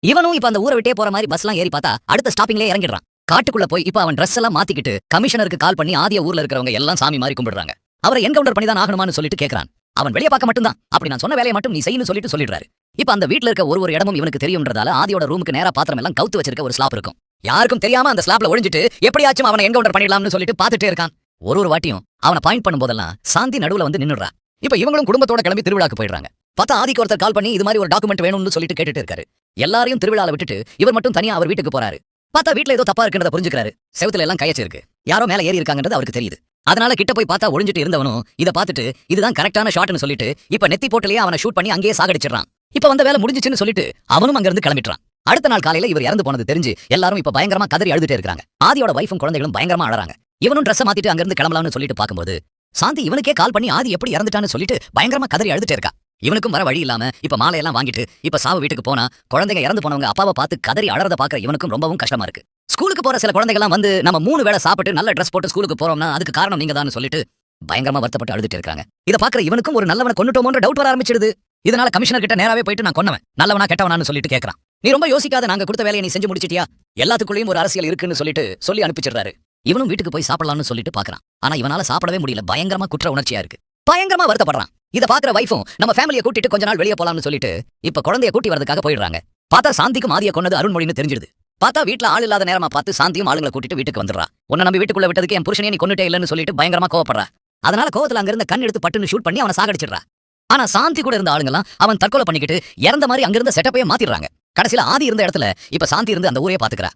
இவனும் இப்ப அந்த ஊரை விட்டே போற மாதிரி பஸ்லாம் ஏறி பார்த்தா அடுத்த ஸ்டாப்பிங்லயே இறங்கிடுறான். காட்டுக்குள்ள போய் இப்ப அவன் ட்ரெஸ் எல்லாம் மாத்திக்கிட்டு கமிஷனருக்கு கால் பண்ணி ஆதிய ஊர்ல இருக்கிறவங்க எல்லாம் சாமி மாதிரி கும்பிடுறாங்க. அவரை என்கவுண்டர் பண்ணி தான் ஆகணுமான்னு சொல்லிட்டு கேக்குறான். அவன் வெளிய பார்க்க மட்டும்தான். அப்படி நான் சொன்ன வேலையை மட்டும் நீ செய்யணும்னு சொல்லிட்டு சொல்லிடுறாரு. இப்ப அந்த வீட்ல இருக்க ஒரு இடமும் இவனுக்கு தெரியும்ன்றதால ஆதியோட ரூமுக்கு நேரா பாத்திரம் எல்லாம் கவுத்து வச்சிருக்க ஒரு ஸ்லாப் இருக்கும். யாருக்கும் தெரியாம அந்த ஸ்லாப்ல ஒளிஞ்சிட்டு எப்படியாச்சும் அவனை என்கவுண்டர் பண்ணிடலாம்னு சொல்லிட்டு பாத்துட்டே இருக்கான். ஒரு வாட்டியும் அவனை பாயிண்ட் பண்ணும்போதெல்லாம் சாந்தி நடுவுல வந்து நின்னுறா. இப்ப இவங்களும் குடும்பத்தோட கிளம்பி திருவிழாக்கு போயிடுறாங்க. பார்த்தா ஆதிக்கு ஒருத்தர் கால் பண்ணி இது மாதிரி ஒரு டாக்குமெண்ட் வேணும்னு சொல்லிட்டு கேட்டுட்டு இருக்காரு. எல்லாரையும் திருவிழால விட்டுட்டு இவர் மட்டும் தனியா அவர் வீட்டுக்கு போறாரு. பார்த்தா வீட்ல ஏதோ தப்பா இருக்குன்றத புரிஞ்சுக்கிறாரு. செவுத்துல எல்லாம் கையச்சு இருக்கு. யாரோ மேல ஏறி இருக்காங்கன்றது அவருக்கு தெரியுது. அதனால கிட்ட போய் பார்த்தா ஒளிஞ்சிட்டு இருந்தவனும் இத பார்த்துட்டு இதுதான் கரெக்டான ஷாட்னு சொல்லிட்டு இப்ப நெத்தி போட்டுலயே அவனை ஷூட் பண்ணி அங்கேயே சாகடிச்சிடறான். இப்ப வந்த வேலை முடிஞ்சிச்சுன்னு சொல்லிட்டு அவனும் அங்க இருந்து கிளம்பிட்டான். அடுத்த நாள் காலையில இவர் இறந்து போனது தெரிஞ்சு எல்லாரும் இப்ப பயங்கரமா கதறி அழுதுட்டே இருக்காங்க. ஆதியோட வைஃபும் குழந்தைகளும் பயங்கரமா அழறாங்க. இவனும் ட்ரெஸ் மாத்திட்டு அங்க இருந்து கிளம்பலாம்னு சொல்லிட்டு பாக்கும்போது சாந்தி இவனுக்கே கால் பண்ணி ஆதி எப்படி இறந்துட்டான்னு சொல்லிட்டு பயங்கரமா கதறி அழுதுட்டே இருக்கா. இவனுக்கும் வர வழி இல்லாம இப்ப மாலையெல்லாம் வாங்கிட்டு இப்ப சாவு வீட்டுக்கு போனா குழந்தைங்க இறந்து போனவங்க அப்பாவை பார்த்து கதறி அழறத பாக்குற இவனுக்கும் ரொம்பவும் கஷ்டமா இருக்கு. ஸ்கூலுக்கு போற சில குழந்தைகள்லாம் வந்து நம்ம 3 வேளை சாப்பிட்டு நல்ல ட்ரெஸ் போட்டு ஸ்கூலுக்கு போறோம்னா அதுக்கு காரணம் நீங்க தான் சொல்லிட்டு பயங்கரமா வருத்தப்பட்டு அழுதுட்டு இருக்காங்க. இத பாக்குற இவனுக்கும் ஒரு நல்லவனை கொன்னுட்டோமோன்ற டவுட் வர ஆரம்பிச்சிடுது. இதனால கமிஷனர் கிட்ட நேராவே போயிட்டு நான் கொன்னவன் நல்லவனா கெட்டவனான்னு சொல்லிட்டு கேக்குறான். நீ ரொம்ப யோசிக்காத, நாங்க கொடுத்த வேலையை நீ செஞ்சு முடிச்சிட்டியா? எல்லாத்துக்குள்ளேயும் ஒரு அரசியல் இருக்குன்னு சொல்லிட்டு சொல்லி அனுப்பிச்சிடுறாரு. இவனும் வீட்டுக்கு போய் சாப்பிடலாம்னு சொல்லிட்டு பாக்குறான். ஆனா இவனால சாப்பிடவே முடியல. பயங்கரமா குற்ற உணர்ச்சியா இருக்கு. பயங்கரமா வருத்தப்படுறான். இத பாக்குற வைஃபும் நம்ம ஃபேமிலியை கூட்டிட்டு கொஞ்ச நாள் வெளியே போலாம்னு சொல்லிட்டு இப்ப குழந்தைய கூட்டி வரதுக்காக போயிடுறாங்க. பார்த்தா சாந்திக்கும் ஆதிய கொன்னது அருண்மொழின்னு தெரிஞ்சிடுது. பார்த்தா வீட்ல ஆள் இல்லாத நேரமா பார்த்து சாந்தியும் ஆளுங்களை கூட்டிட்டு வீட்டுக்கு வந்துடுறா. உன்னை நம்பி வீட்டுக்குள்ள விட்டதுக்கு என் புருஷனே நீ கொன்னுட்டே இல்லன்னு சொல்லிட்டு பயங்கரமா கோவப்படுறா. அதனால கோவத்துல அங்க இருந்த கண் எடுத்து பட்டுன்னு ஷூட் பண்ணி அவனை சாகடிச்சிடுறா. ஆனா சாந்தி கூட இருந்த ஆளுங்கெல்லாம் அவன் தற்கொலை பண்ணிக்கிட்டு இறந்த மாதிரி அங்கிருந்த செட்டப்பையே மாத்திடுறாங்க. கடைசியில ஆதி இருந்த இடத்துல இப்ப சாந்தி இருந்து அந்த ஊரே பாத்துக்கிறா.